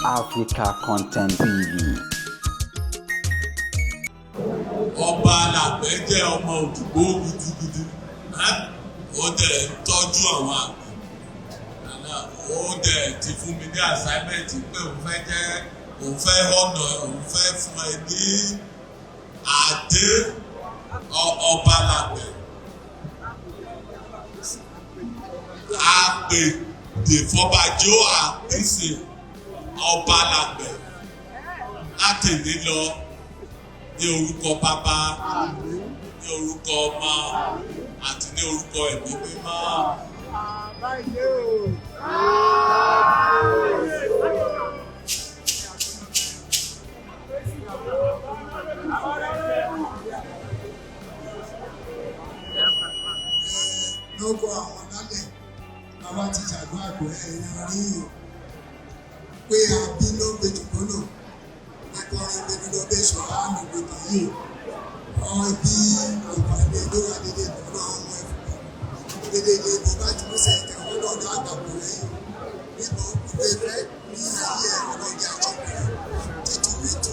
Africa Content TV. Ọba Alápẹ̀ jẹ́ ọmọ Òdùgbò gidigidi. Ó dẹ̀ tọ́jú àwọn àgbẹ̀. Ó dẹ̀ ti fún mi ní assignment pé òun fẹ́ ọ̀nà òun fẹ́ fún ẹ ní adé Ọba Alápẹ̀. APEDEFOBAJO Apesin Ọba Alápẹ̀ láti ní lọ ní orúkọ bàbá, ní orúkọ ọmọ àti ní orúkọ ẹ̀mí mímọ́. Lóko àwọn alálẹ̀ bàbá ti ṣàdúrà pé ẹ̀yìn rí pé àbí ló gbé jùkọ́nà nítorí gbẹdú lọ bẹ sọ àánú gbẹdú yìí wọn bí àǹfààní lórí adédè lọ́nà ọmọ ẹ̀fọ́ dédé ilé ìbò bá ti mú sẹ́yìn àwọn lọ́dọ̀ àgbàpọ̀ lẹ́yìn nígbà òkúlé fẹ́ ní ayé ọlọ́jà àjẹpẹ́ títú ètò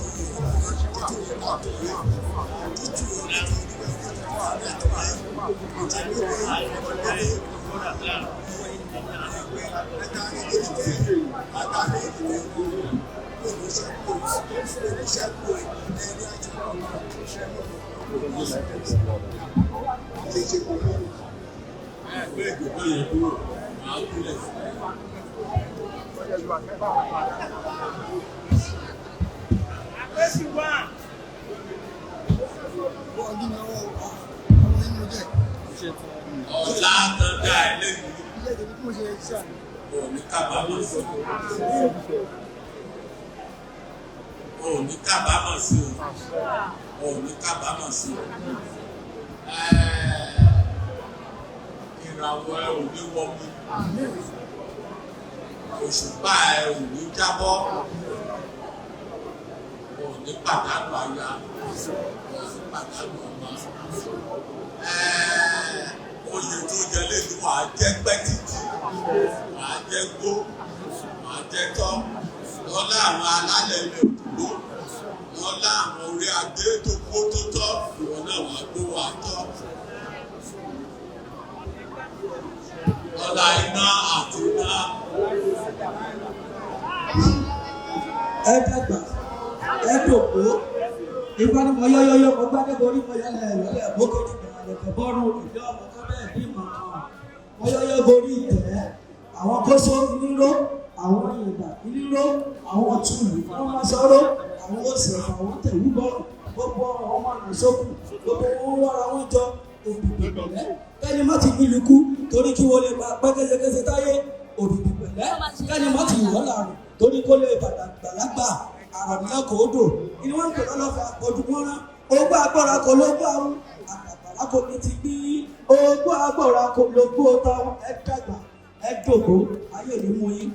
Ọ̀la àtọ̀dá ẹlẹ́yìn òní kábàámọ̀ sí òní kábàámọ̀ sí òní kábàámọ̀ sí ìràwọ̀ ẹ òní wọ́mí òṣùpá ẹ òní jábọ́ òní pàdánù aya òní pàdánù ọmọ. Oyè tó jẹ lẹ́nu wà á jẹ́ pẹ́tìtì, wà á jẹ́ gbó, wà á jẹ́ tọ́. Lọ́lá àwọn alálẹ̀ ilẹ̀ Òdùgbò, lọ́lá àwọn orí adé tó gbó tó tọ́, ìwọ náà wà á gbó wà á tọ́. Lọ́lá iná àti iná. Ẹ dàgbà, ẹ dògbò, ìgbanimọ̀ yọ́yọ́yọ́ mo gbádé borí mo yálẹ̀ ìrọ̀lẹ́ àbókèjì bẹ̀rẹ̀ bọ́ọ̀rù ìdí ọmọ tó bẹ́ẹ̀ bí màmá mo yọ́yọ́ borí ìtẹ́ àwọn kóso ìníró àwọn ìyìnbà ìníró àwọn túlù àwọn masọ́rọ́ àwọn òṣèlú àwọn tẹ̀wú bọ́ọ̀lù gbogbo ọmọ àṣọkù gbogbo wọn wára wọn jọ òbíbi pẹ̀lẹ́ kẹ́ni má ti nílùú kú torí kí wọ́n lè máa pẹ́ kẹ́sẹ̀kẹ́sẹ̀ táyé òbíbi pẹ̀lẹ́ kẹ́ni má ti wọ́ làrùn torí kó lè bàlágbà àràmìlà kò dò inú wọn kò lọ́lọ́fà ojúmọ́ra ogbó agbára kò lógbó àrùn àgbàgbàrá kò ní ti gbí ogbó agbára kò lógbó táwọn ẹ dàgbà ẹ dògbò ayé òní mú yín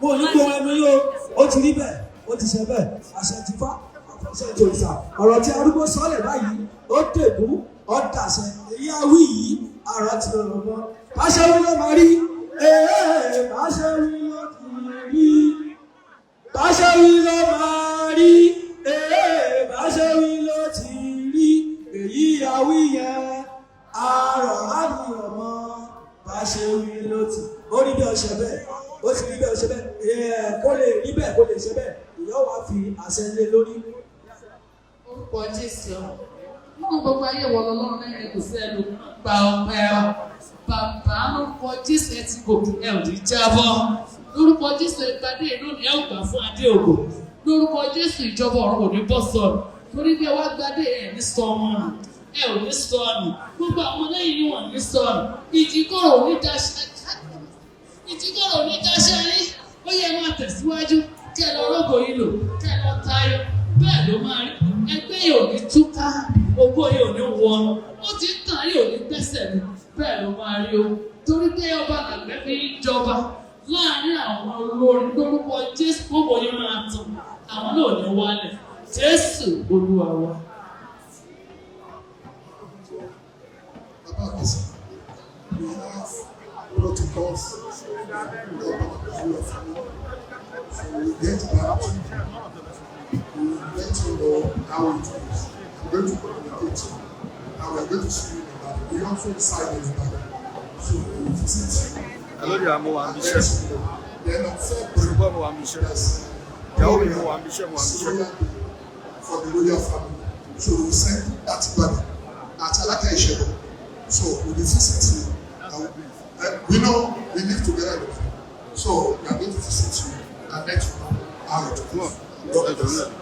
mo ní gbó ẹnu yóò ó ti rí bẹ́ẹ̀ ó ti ṣe bẹ́ẹ̀ àṣẹ ti fá àfọ̀ṣẹ ìjòyìsà ọ̀rọ̀ tí arúgbó sọ́lẹ̀ báyìí ó dèbú ó dàṣẹ èyí awí yìí àrà ti rọrùn mọ́ àṣẹ wí ló máa rí àṣẹ wí ló ti rí. Báṣẹ́wí ló máa rí, báṣẹ́wí ló ti rí, èyí àwí yẹn, àrọ̀ àmì ọmọ, báṣẹ́wí ló ti. Ó rí bí ọṣẹ bẹ́ẹ̀, ó sì rí bí ọṣẹ bẹ́ẹ̀, kó lè rí bẹ́ẹ̀, kó lè ṣe bẹ́ẹ̀, ìyá wa fi àṣẹ lé lórí. Orúkọ Jésù, nínú gbogbo ayé wọ lọ́lọ́run lẹ́yìn kò sí ẹnu gba ọpẹ́ ọ. Bàbá lórúkọ Jésù ẹ ti gòkè ẹ ò ní jábọ́. Lórúkọ Jésù ìpàdé ìlú ni ẹ ò gbà fún adé ògo. Lórúkọ Jésù ìjọba ọ̀run ò ní bọ́ sọ̀rọ̀. Torí bí ẹ wá gbadé ẹ ní sọ ọmọ nù. Ẹ ò ní sọ ọnù. Gbogbo àwọn lẹ́yìn ni wọ́n ní sọ ọnù. Ìjìkọ̀rọ̀ ò ní daṣẹ́ yín. Ó yẹ máa tẹ̀síwájú. Kí ẹ lọ rọ́gò yìí lò. Kí ẹ lọ tayọ. Bẹ́ẹ̀ ló máa rí. Ẹgbẹ́ yìí ò ní túká. Ògo yìí ò ní wọnú. Ó ti tàn yìí ò ní gbẹ́sẹ̀ mi. Bẹ́ẹ̀ ló máa rí o. Torí pé Ọba Alápẹ̀ fi ń jọba láàárín àwọn olórin lórúkọ Jésù gbogbo yín máa tàn àwọn náà ní wálẹ̀ Jésù Olúwa wa. protocols. get back to you. We will let you know how it is. I'm going to communicate you. And we're going to see you in Ibadan. We also reside in Ibadan. So we will visit you. Hello, dear, I'm ambitious. Then on February, I'm ambitious. for the royal family. So we will send that Ibadan at Alaka Ishebo. So we will visit you. We know we live together with you. So we are going to visit you and let you know how it goes. God bless you.